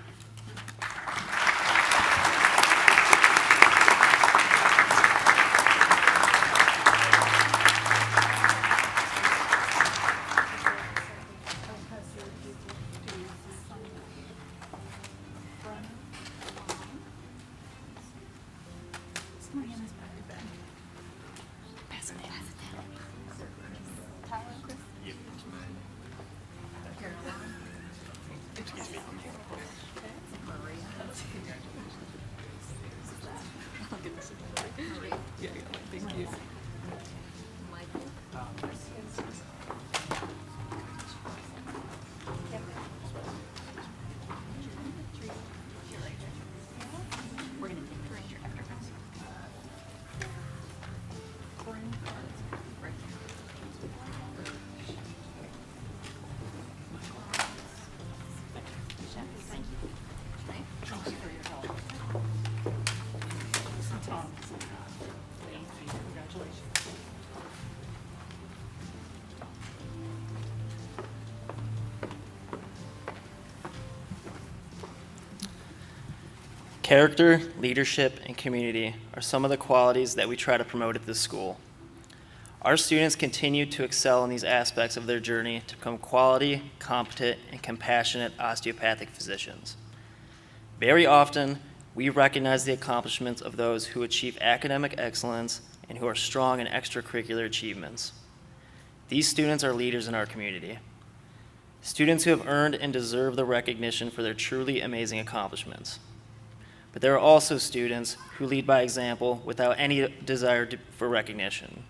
Character, leadership, and community are some of the qualities that we try to promote at this school. Our students continue to excel in these aspects of their journey to become quality, competent, and compassionate osteopathic physicians. Very often, we recognize the accomplishments of those who achieve academic excellence and who are strong in extracurricular achievements. These students are leaders in our community. Students who have earned and deserve the recognition for their truly amazing accomplishments. But there are also students who lead by example without any desire for recognition.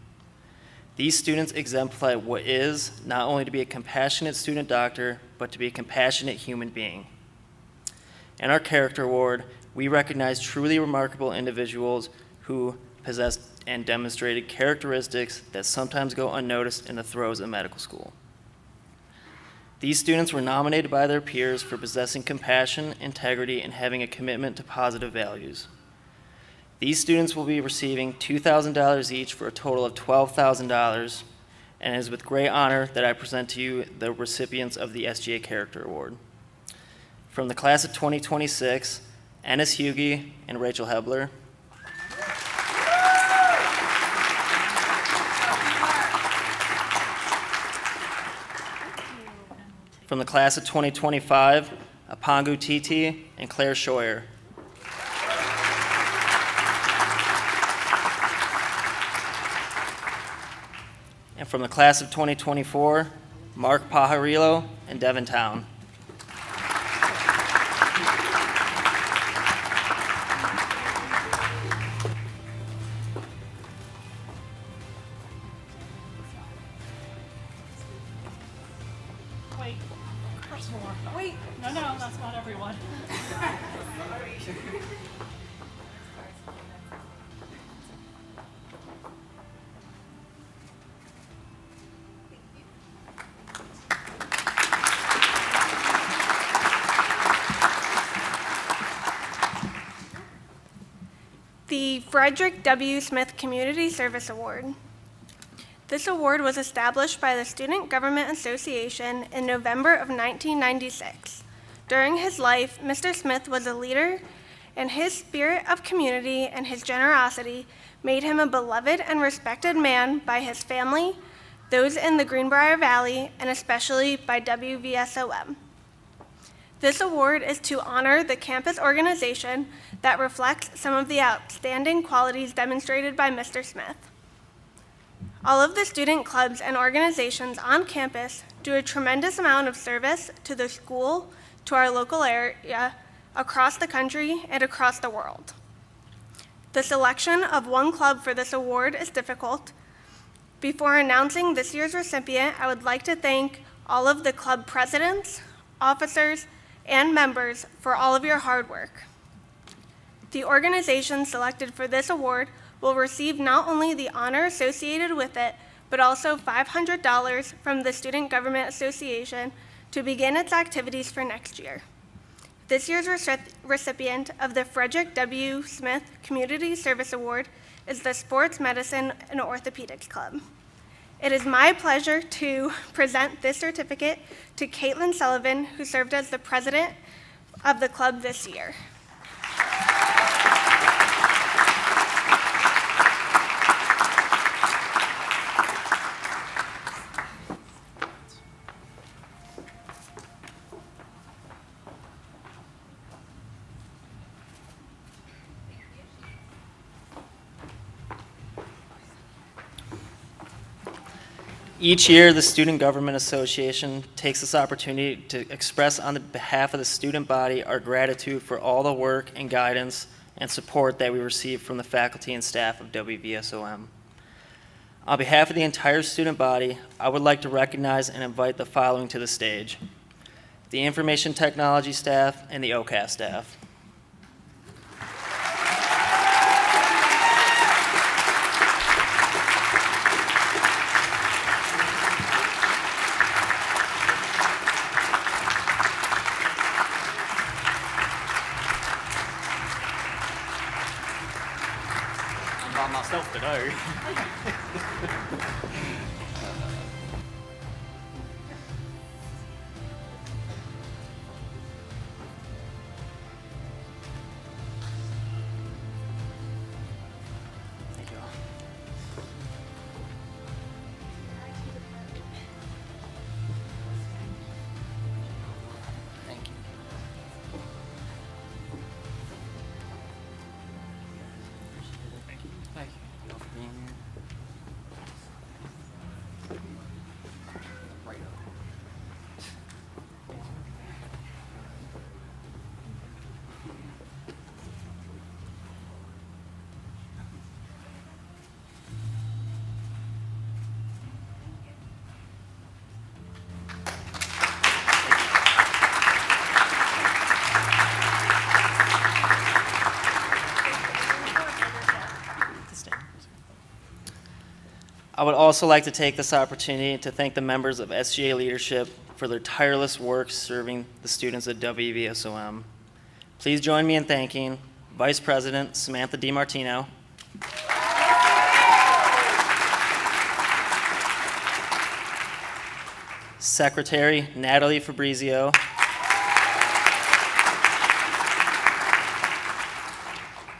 These students exemplify what is not only to be a compassionate student doctor, but to be a compassionate human being. In our Character Award, we recognize truly remarkable individuals who possess and demonstrated characteristics that sometimes go unnoticed in the throes of medical school. These students were nominated by their peers for possessing compassion, integrity, and having a commitment to positive values. These students will be receiving $2,000 each for a total of $12,000, and it is with great honor that I present to you the recipients of the SGA Character Award. From the class of 2026, Ennis Hughey and Rachel Hebler. From the class of 2025, Apangu Titi and Claire Scheuer. And from the class of 2024, Mark Pajarillo and Devin Town. Wait, there's more. Wait, no, that's not everyone. The Frederick W. Smith Community Service Award. This award was established by the Student Government Association in November of 1996. During his life, Mr. Smith was a leader, and his spirit of community and his generosity made him a beloved and respected man by his family, those in the Greenbrier Valley, and especially by WVSOM. This award is to honor the campus organization that reflects some of the outstanding qualities demonstrated by Mr. Smith. All of the student clubs and organizations on campus do a tremendous amount of service to the school, to our local area, across the country, and across the world. The selection of one club for this award is difficult. Before announcing this year's recipient, I would like to thank all of the club presidents, officers, and members for all of your hard work. The organization selected for this award will receive not only the honor associated with it, but also $500 from the Student Government Association to begin its activities for next year. This year's recipient of the Frederick W. Smith Community Service Award is the Sports Medicine and Orthopedics Club. It is my pleasure to present this certificate to Caitlin Sullivan, who served as the president of the club this year. Each year, the Student Government Association takes this opportunity to express on the behalf of the student body our gratitude for all the work and guidance and support that we receive from the faculty and staff of WVSOM. On behalf of the entire student body, I would like to recognize and invite the following to the stage: the Information Technology staff and the OCAS staff. By myself today. Thank you all. I would also like to take this opportunity to thank the members of SGA leadership for their tireless work serving the students at WVSOM. Please join me in thanking Vice President Samantha DiMartino, Secretary Natalie Fabrizio,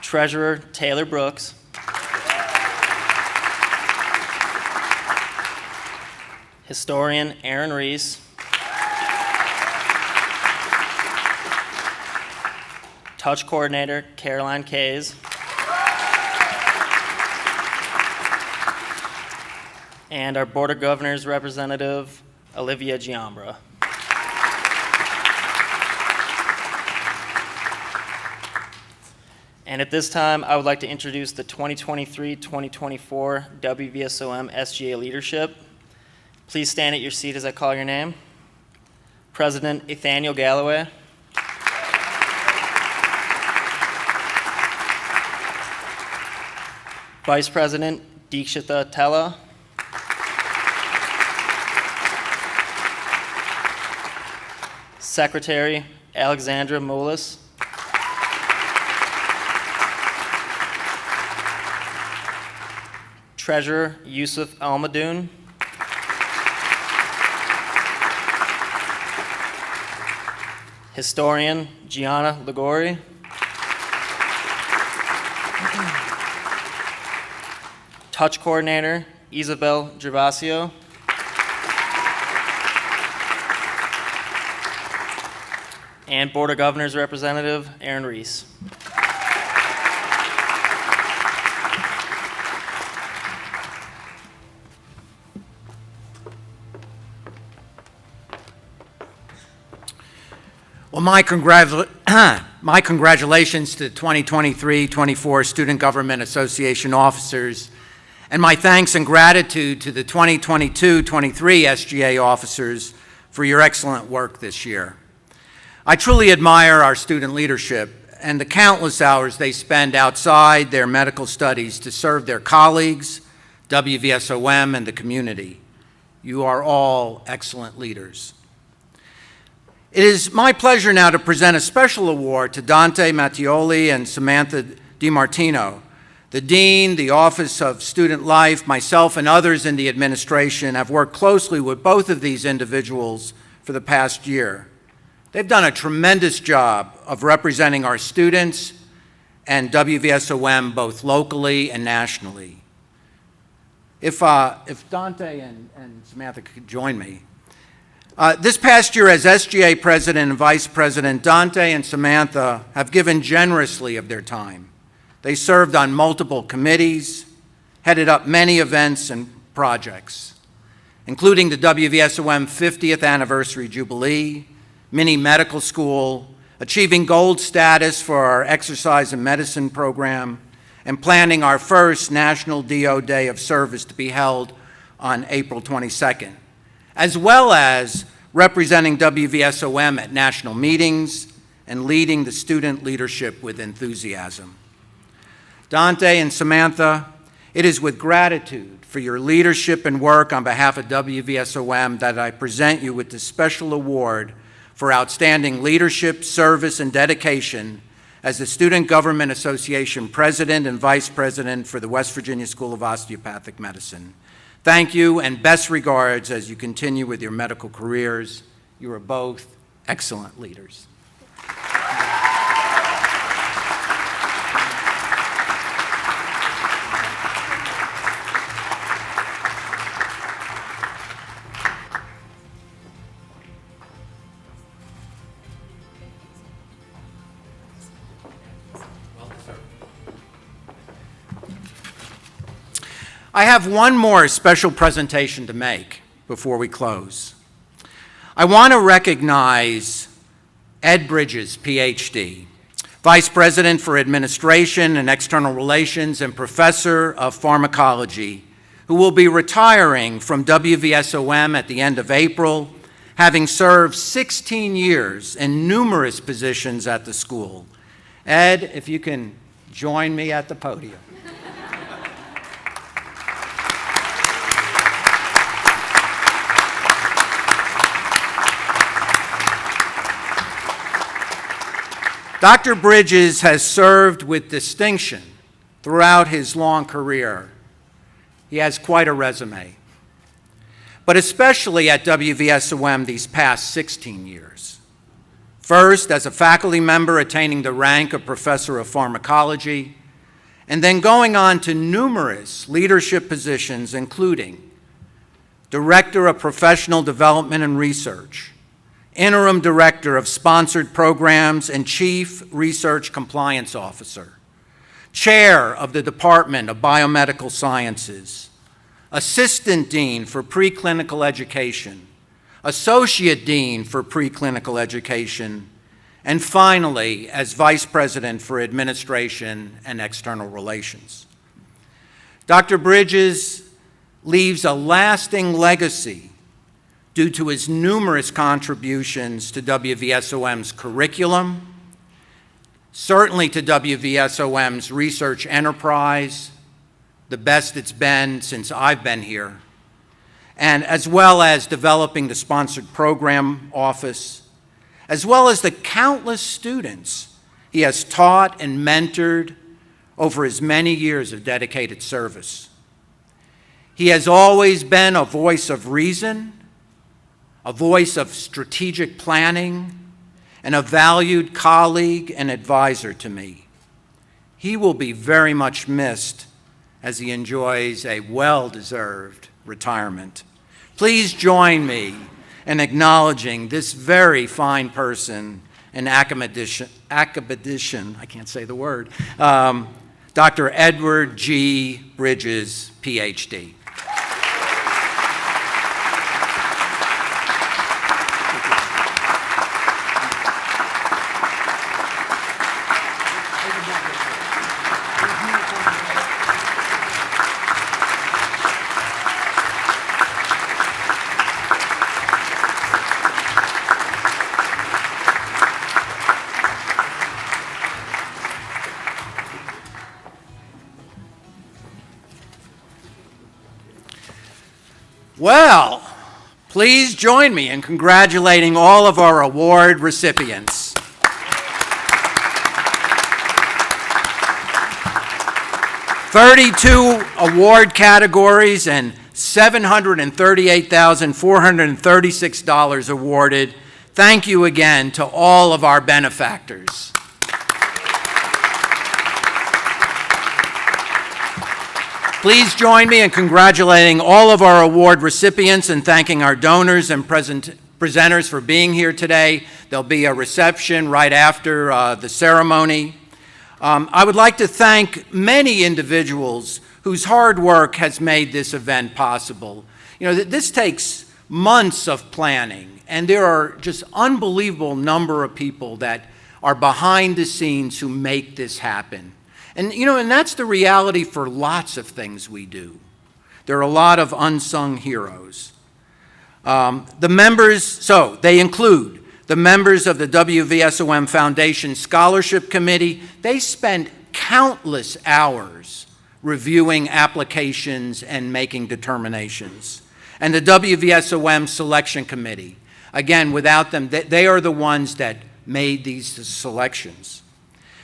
Treasurer Taylor Brooks, Historian Aaron Reese, Touch Coordinator Caroline Kays, and our Board of Governors representative Olivia Giambra. And at this time, I would like to introduce the 2023-2024 WVSOM SGA leadership. Please stand at your seat as I call your name. President Ethaniel Galloway. Vice President Deekshita Tella. Secretary Alexandra Moulis. Treasurer Yusuf Almadoun. Historian Gianna Ligori. Touch Coordinator Isabel Gervasio. And Board of Governors representative Aaron Reese. Well, my congratulations to 2023-24 Student Government Association officers, and my thanks and gratitude to the 2022-23 SGA officers for your excellent work this year. I truly admire our student leadership and the countless hours they spend outside their medical studies to serve their colleagues, WVSOM, and the community. You are all excellent leaders. It is my pleasure now to present a special award to Dante Mattioli and Samantha DiMartino. The Dean, the Office of Student Life, myself, and others in the administration have worked closely with both of these individuals for the past year. They've done a tremendous job of representing our students and WVSOM both locally and nationally. If Dante and Samantha could join me. This past year as SGA President and Vice President, Dante and Samantha have given generously of their time. They served on multiple committees, headed up many events and projects, including the WVSOM 50th Anniversary Jubilee, Mini Medical School, achieving gold status for our Exercise and Medicine program, and planning our first National DO Day of Service to be held on April 22nd, as well as representing WVSOM at national meetings and leading the student leadership with enthusiasm. Dante and Samantha, it is with gratitude for your leadership and work on behalf of WVSOM that I present you with this special award for outstanding leadership, service, and dedication as the Student Government Association President and Vice President for the West Virginia School of Osteopathic Medicine. Thank you and best regards as you continue with your medical careers. You are both excellent leaders. I have one more special presentation to make before we close. I want to recognize Ed Bridges, PhD, Vice President for Administration and External Relations and Professor of Pharmacology, who will be retiring from WVSOM at the end of April, having served 16 years in numerous positions at the school. Ed, if you can join me at the podium. Dr. Bridges has served with distinction throughout his long career. He has quite a resume, but especially at WVSOM these past 16 years. First, as a faculty member attaining the rank of Professor of Pharmacology, and then going on to numerous leadership positions, including Director of Professional Development and Research, Interim Director of Sponsored Programs, and Chief Research Compliance Officer, Chair of the Department of Biomedical Sciences, Assistant Dean for Preclinical Education, Associate Dean for Preclinical Education, and finally, as Vice President for Administration and External Relations. Dr. Bridges leaves a lasting legacy due to his numerous contributions to WVSOM's curriculum, certainly to WVSOM's research enterprise, the best it's been since I've been here, and as well as developing the Sponsored Program Office, as well as the countless students he has taught and mentored over his many years of dedicated service. He has always been a voice of reason, a voice of strategic planning, and a valued colleague and advisor to me. He will be very much missed as he enjoys a well-deserved retirement. Please join me in acknowledging this very fine person and academician, I can't say the word, Dr. Edward G. Bridges, PhD. Well, please join me in congratulating all of our award recipients. "32 award categories and $738,436 awarded. Thank you again to all of our benefactors. Please join me in congratulating all of our award recipients and thanking our donors and presenters for being here today. There'll be a reception right after the ceremony. I would like to thank many individuals whose hard work has made this event possible. You know, this takes months of planning, and there are just unbelievable number of people that are behind the scenes who make this happen. And, you know, and that's the reality for lots of things we do. There are a lot of unsung heroes. The members, so they include the members of the WVSOM Foundation Scholarship Committee. They spent countless hours reviewing applications and making determinations. And the WVSOM Selection Committee. Again, without them, they are the ones that made these selections.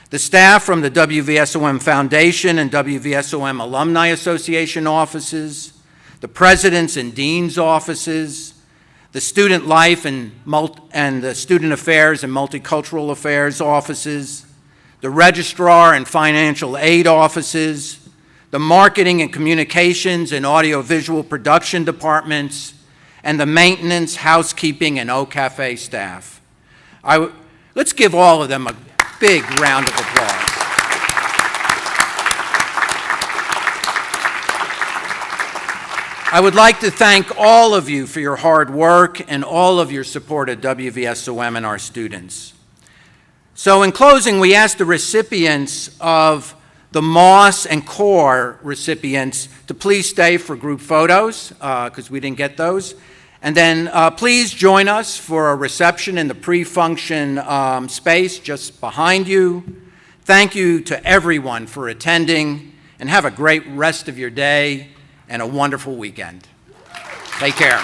The staff from the WVSOM Foundation and WVSOM Alumni Association offices, the presidents and deans offices, the Student Life and the Student Affairs and Multicultural Affairs offices, the Registrar and Financial Aid offices, the Marketing and Communications and Audiovisual Production departments, and the Maintenance, Housekeeping, and OCAFE staff. Let's give all of them a big round of applause. I would like to thank all of you for your hard work and all of your support of WVSOM and our students. So in closing, we ask the recipients of the Moss and CORE recipients to please stay for group photos, because we didn't get those. And then please join us for a reception in the pre-function space just behind you. Thank you to everyone for attending, and have a great rest of your day and a wonderful weekend. Take care.